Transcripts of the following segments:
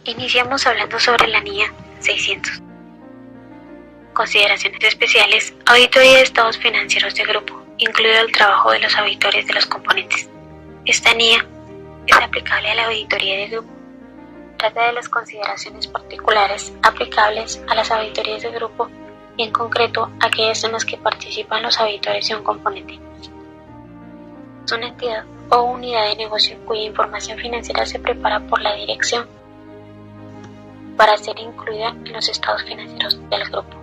Iniciamos hablando sobre la NIA 600. Consideraciones especiales: auditoría de estados financieros de grupo, incluido el trabajo de los auditores de los componentes. Esta NIA es aplicable a la auditoría de grupo. Trata de las consideraciones particulares aplicables a las auditorías de grupo y en concreto aquellas en las que participan los auditores de un componente. Es una entidad o unidad de negocio cuya información financiera se prepara por la dirección para ser incluida en los estados financieros del grupo.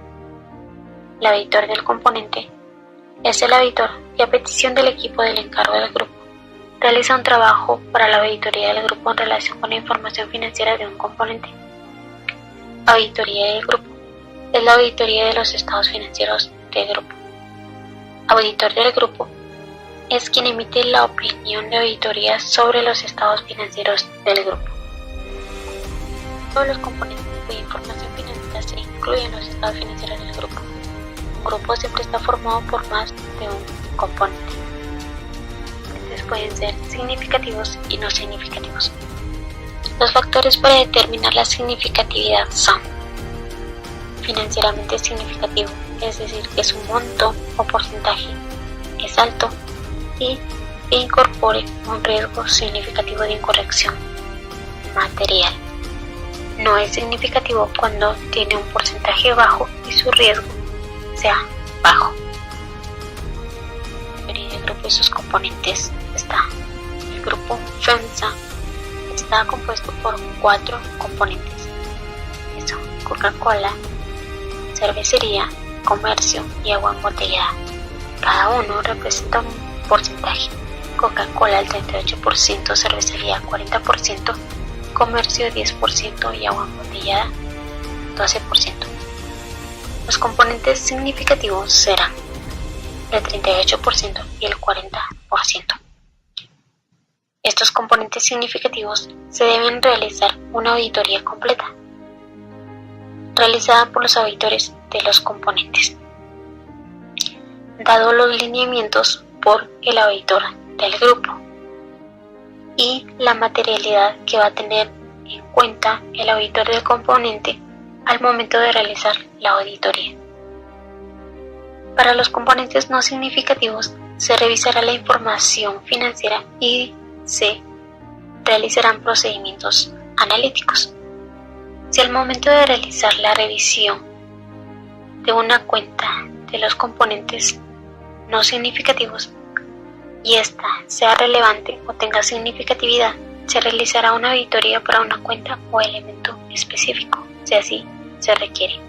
El auditor del componente es el auditor que, a petición del equipo del encargo del grupo, realiza un trabajo para la auditoría del grupo en relación con la información financiera de un componente. Auditoría del grupo es la auditoría de los estados financieros del grupo. Auditor del grupo es quien emite la opinión de auditoría sobre los estados financieros del grupo. Todos los componentes cuya información financiera se incluye en los estados financieros del grupo. Un grupo siempre está formado por más de un componente. Estos pueden ser significativos y no significativos. Los factores para determinar la significatividad son: financieramente significativo, es decir, que su monto o porcentaje es alto y que incorpore un riesgo significativo de incorrección material. No es significativo cuando tiene un porcentaje bajo y su riesgo sea bajo. El grupo y sus componentes está el grupo FEMSA. Está compuesto por 4 componentes, que son Coca-Cola, cervecería, comercio y agua embotellada. Cada uno representa un porcentaje: Coca-Cola el 38%, cervecería 40%, comercio 10% y agua embotellada 12%. Los componentes significativos serán el 38% y el 40%. Estos componentes significativos se deben realizar una auditoría completa, realizada por los auditores de los componentes, dado los lineamientos por el auditor del grupo y la materialidad que va a tener en cuenta el auditor del componente al momento de realizar la auditoría. Para los componentes no significativos se revisará la información financiera y se realizarán procedimientos analíticos. Si al momento de realizar la revisión de una cuenta de los componentes no significativos y ésta sea relevante o tenga significatividad, se realizará una auditoría para una cuenta o elemento específico, si así se requiere.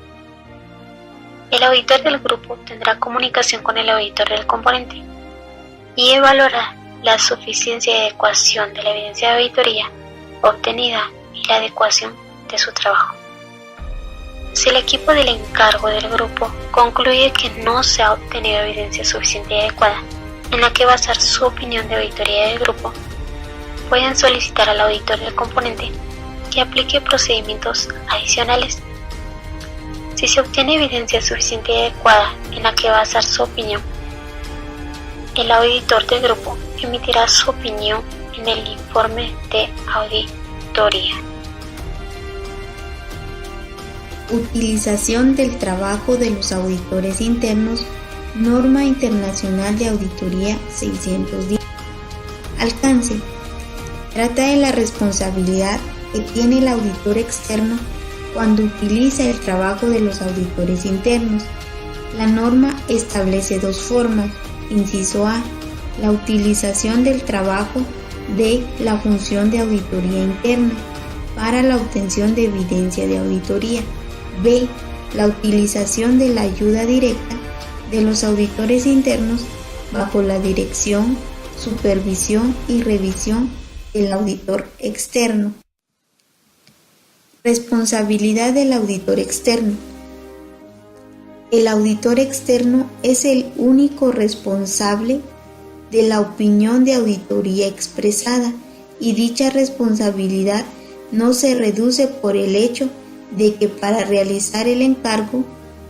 El auditor del grupo tendrá comunicación con el auditor del componente y evaluará la suficiencia y adecuación de la evidencia de auditoría obtenida y la adecuación de su trabajo. Si el equipo del encargo del grupo concluye que no se ha obtenido evidencia suficiente y adecuada en la que basar su opinión de auditoría del grupo, pueden solicitar al auditor del componente que aplique procedimientos adicionales. Si se obtiene evidencia suficiente y adecuada en la que basar su opinión, el auditor del grupo emitirá su opinión en el informe de auditoría. Utilización del trabajo de los auditores internos, Norma Internacional de Auditoría 610. Alcance. Trata de la responsabilidad que tiene el auditor externo cuando utiliza el trabajo de los auditores internos. La norma establece 2 formas. Inciso A: la utilización del trabajo de la función de auditoría interna para la obtención de evidencia de auditoría. B: la utilización de la ayuda directa de los auditores internos bajo la dirección, supervisión y revisión del auditor externo. Responsabilidad del auditor externo. El auditor externo es el único responsable de la opinión de auditoría expresada y dicha responsabilidad no se reduce por el hecho de que para realizar el encargo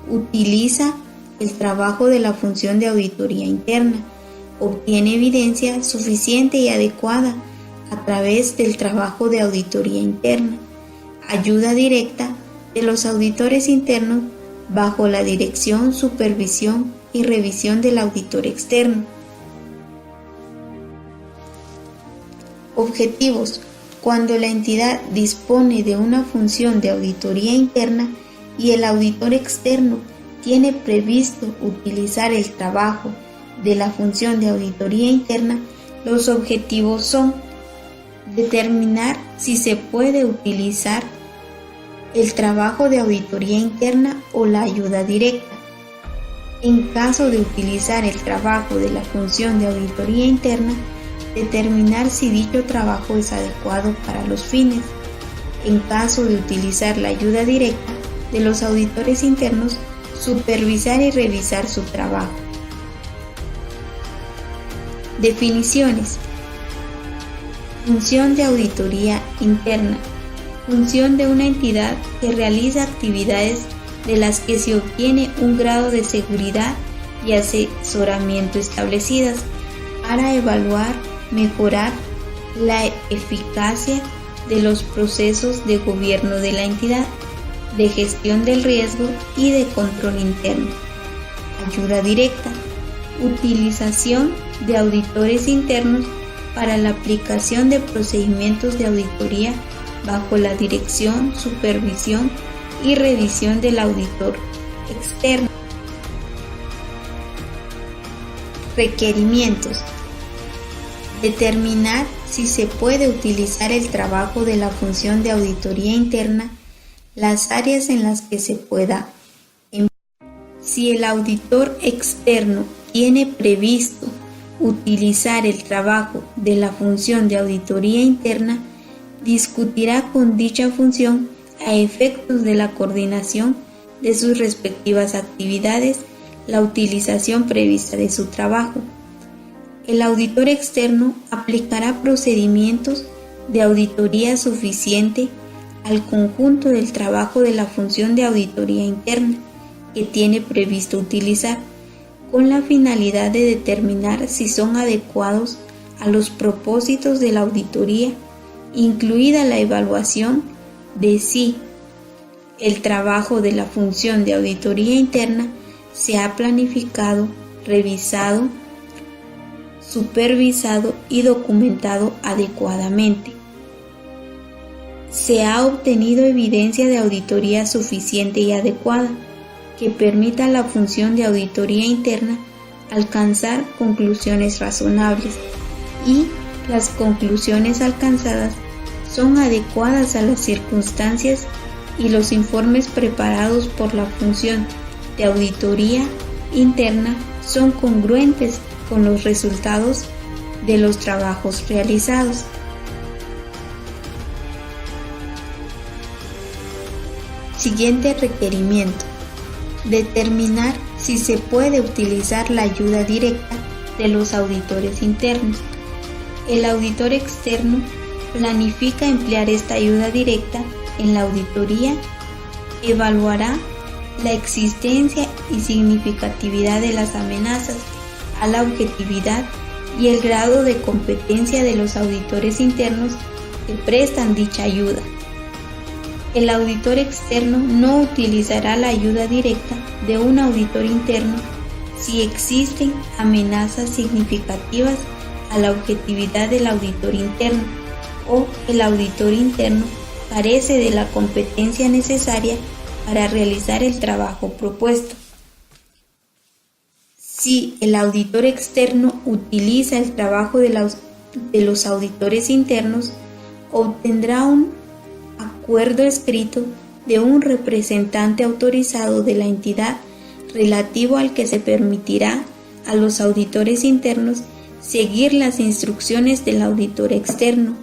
utiliza el trabajo de la función de auditoría interna, obtiene evidencia suficiente y adecuada a través del trabajo de auditoría interna, ayuda directa de los auditores internos bajo la dirección, supervisión y revisión del auditor externo. Objetivos. Cuando la entidad dispone de una función de auditoría interna y el auditor externo tiene previsto utilizar el trabajo de la función de auditoría interna, los objetivos son determinar si se puede utilizar el trabajo de auditoría interna o la ayuda directa. En caso de utilizar el trabajo de la función de auditoría interna, determinar si dicho trabajo es adecuado para los fines. En caso de utilizar la ayuda directa de los auditores internos, supervisar y revisar su trabajo. Definiciones. Función de auditoría interna. Función de una entidad que realiza actividades de las que se obtiene un grado de seguridad y asesoramiento establecidas para evaluar, mejorar la eficacia de los procesos de gobierno de la entidad, de gestión del riesgo y de control interno. Ayuda directa. Utilización de auditores internos para la aplicación de procedimientos de auditoría bajo la dirección, supervisión y revisión del auditor externo. Requerimientos. Determinar si se puede utilizar el trabajo de la función de auditoría interna, las áreas en las que se pueda emplear. Si el auditor externo tiene previsto utilizar el trabajo de la función de auditoría interna, discutirá con dicha función a efectos de la coordinación de sus respectivas actividades la utilización prevista de su trabajo. El auditor externo aplicará procedimientos de auditoría suficiente al conjunto del trabajo de la función de auditoría interna que tiene previsto utilizar, con la finalidad de determinar si son adecuados a los propósitos de la auditoría, incluida la evaluación de si el trabajo de la función de auditoría interna se ha planificado, revisado, supervisado y documentado adecuadamente. Se ha obtenido evidencia de auditoría suficiente y adecuada que permita a la función de auditoría interna alcanzar conclusiones razonables y las conclusiones alcanzadas son adecuadas a las circunstancias y los informes preparados por la función de auditoría interna son congruentes con los resultados de los trabajos realizados. Siguiente requerimiento. Determinar si se puede utilizar la ayuda directa de los auditores internos. El auditor externo planifica emplear esta ayuda directa en la auditoría, evaluará la existencia y significatividad de las amenazas a la objetividad y el grado de competencia de los auditores internos que prestan dicha ayuda. El auditor externo no utilizará la ayuda directa de un auditor interno si existen amenazas significativas a la objetividad del auditor interno o el auditor interno carece de la competencia necesaria para realizar el trabajo propuesto. Si el auditor externo utiliza el trabajo de los auditores internos, obtendrá un acuerdo escrito de un representante autorizado de la entidad relativo al que se permitirá a los auditores internos seguir las instrucciones del auditor externo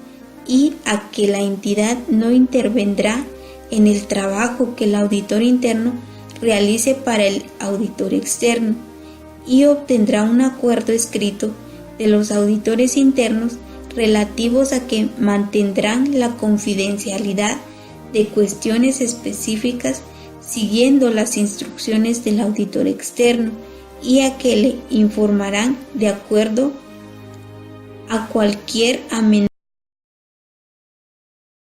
y a que la entidad no intervendrá en el trabajo que el auditor interno realice para el auditor externo, y obtendrá un acuerdo escrito de los auditores internos relativos a que mantendrán la confidencialidad de cuestiones específicas siguiendo las instrucciones del auditor externo y a que le informarán de acuerdo a cualquier amenaza